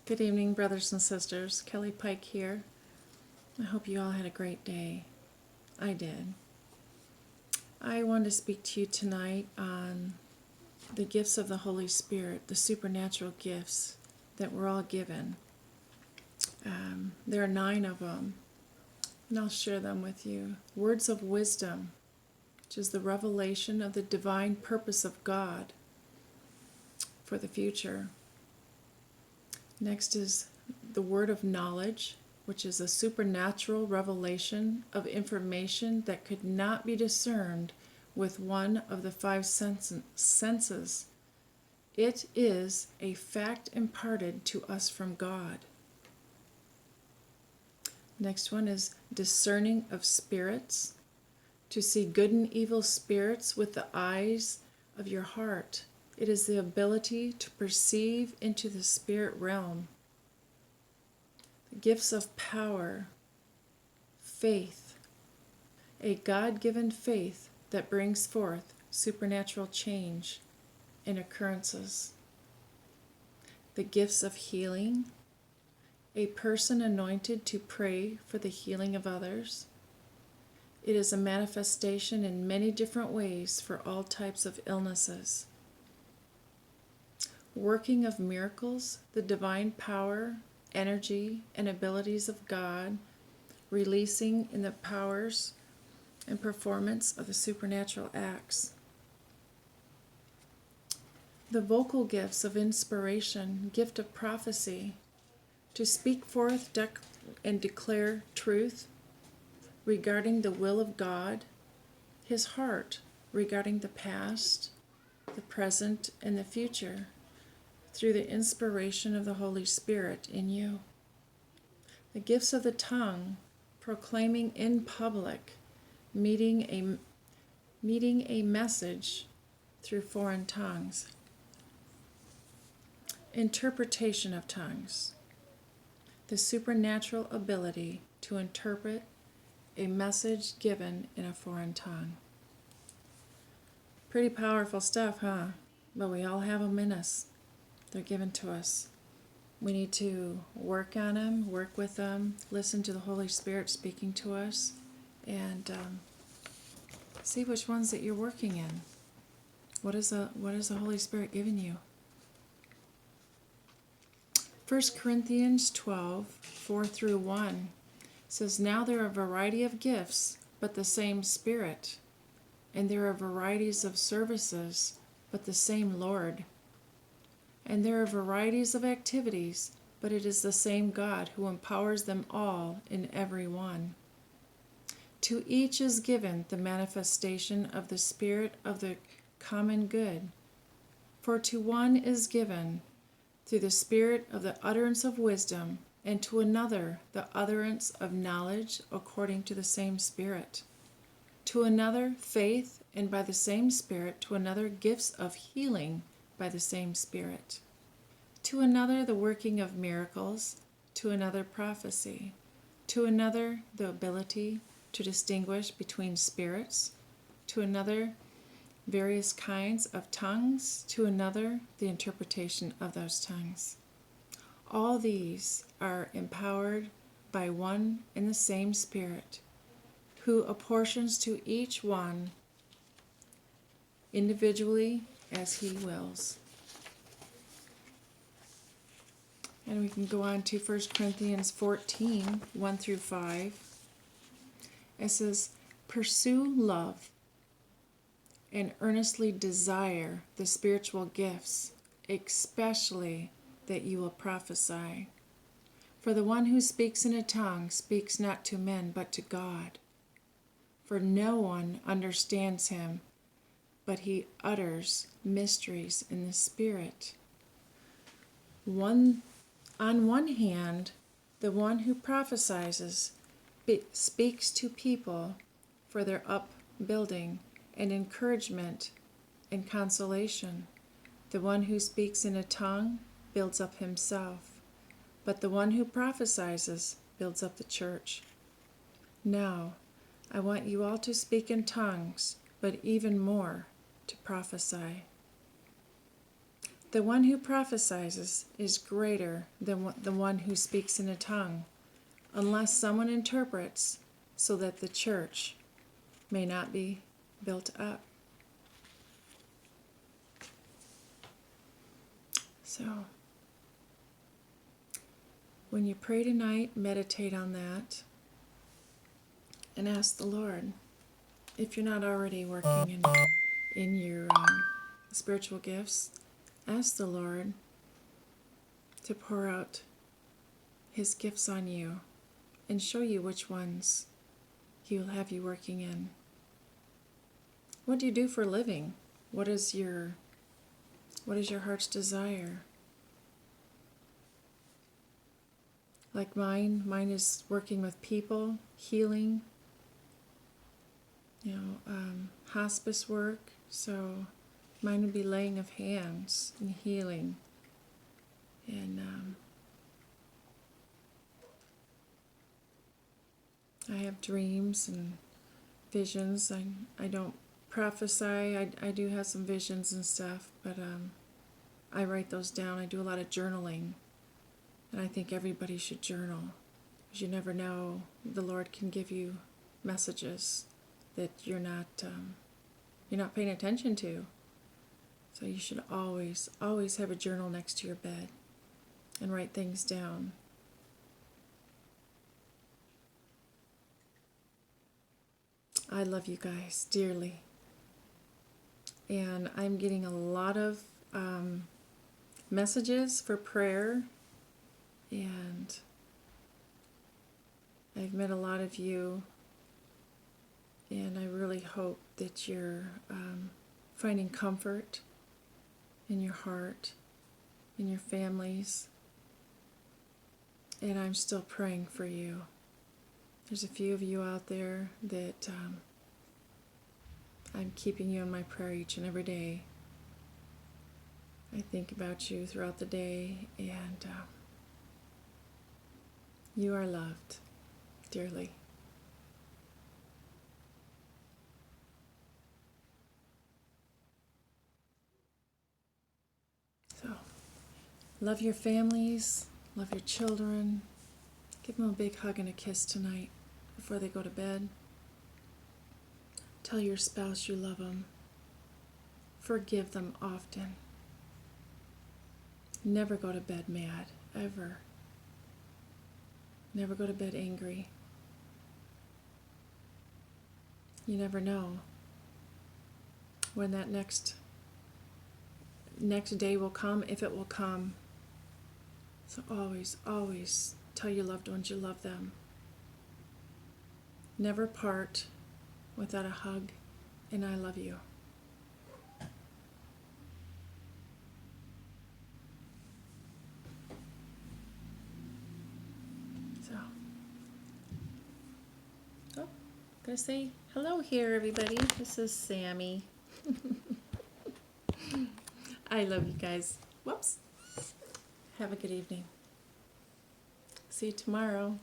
Good evening, brothers and sisters. Kelly Pike here. I hope you all had a great day. I did. I want to speak to you tonight on the gifts of the Holy Spirit, the supernatural gifts that we're all given. There are 9 of them, and I'll share them with you. Words of wisdom, which is the revelation of the divine purpose of God for the future. Next is the word of knowledge, which is a supernatural revelation of information that could not be discerned with one of the 5 senses. It is a fact imparted to us from God. Next one is discerning of spirits, to see good and evil spirits with the eyes of your heart. It is the ability to perceive into the spirit realm. The gifts of power, faith, a God-given faith that brings forth supernatural change and occurrences. The gifts of healing, a person anointed to pray for the healing of others. It is a manifestation in many different ways for all types of illnesses. Working of miracles, the divine power, energy, and abilities of God, releasing in the powers and performance of the supernatural acts. The vocal gifts of inspiration, gift of prophecy, to speak forth and declare truth regarding the will of God, His heart regarding the past, the present, and the future, through the inspiration of the Holy Spirit in you. The gifts of the tongue, proclaiming in public, meeting a message through foreign tongues. Interpretation of tongues, the supernatural ability to interpret a message given in a foreign tongue. Pretty powerful stuff, huh? But we all have them in us. They're given to us. We need to work on them, work with them, listen to the Holy Spirit speaking to us, and see which ones that you're working in. What is the Holy Spirit giving you? 1 Corinthians 12:4-1 says, "Now there are a variety of gifts, but the same Spirit. And there are varieties of services, but the same Lord. And there are varieties of activities, but it is the same God who empowers them all in every one. To each is given the manifestation of the Spirit of the common good. For to one is given, through the Spirit of the utterance of wisdom, and to another the utterance of knowledge according to the same Spirit. To another faith, and by the same Spirit, to another gifts of healing by the same Spirit. To another the working of miracles, to another prophecy, to another the ability to distinguish between spirits, to another various kinds of tongues, to another the interpretation of those tongues. All these are empowered by one and the same Spirit, who apportions to each one individually as He wills." And we can go on to 1 Corinthians 14:1-5. It says, "Pursue love and earnestly desire the spiritual gifts, especially that you will prophesy. For the one who speaks in a tongue speaks not to men but to God. For no one understands him, but he utters mysteries in the Spirit." On one hand, the one who prophesies speaks to people for their upbuilding and encouragement and consolation. The one who speaks in a tongue builds up himself, but the one who prophesies builds up the church. Now, I want you all to speak in tongues, but even more to prophesy. The one who prophesies is greater than the one who speaks in a tongue, unless someone interprets, so that the church may not be built up. So, when you pray tonight, meditate on that and ask the Lord, if you're not already working in your spiritual gifts, ask the Lord to pour out His gifts on you and show you which ones He will have you working in. What do you do for a living? What is your heart's desire? Like mine is working with people, healing, hospice work. So mine would be laying of hands and healing. And I have dreams and visions. I don't prophesy. I do have some visions and stuff, but I write those down. I do a lot of journaling. And I think everybody should journal, because you never know. The Lord can give you messages that you're not paying attention to. So you should always have a journal next to your bed and write things down. I love you guys dearly, and I'm getting a lot of messages for prayer. And I've met a lot of you, and I really hope that you're finding comfort in your heart, in your families, and I'm still praying for you. There's a few of you out there that I'm keeping you in my prayer each and every day. I think about you throughout the day, and you are loved dearly. So, love your families, love your children. Give them a big hug and a kiss tonight before they go to bed. Tell your spouse you love them. Forgive them often. Never go to bed mad, ever. Never go to bed angry. You never know when that next day will come, if it will come. So always tell your loved ones you love them. Never part without a hug and I love you. Gonna say hello here, everybody. This is Sammy. I love you guys. Whoops. Have a good evening. See you tomorrow.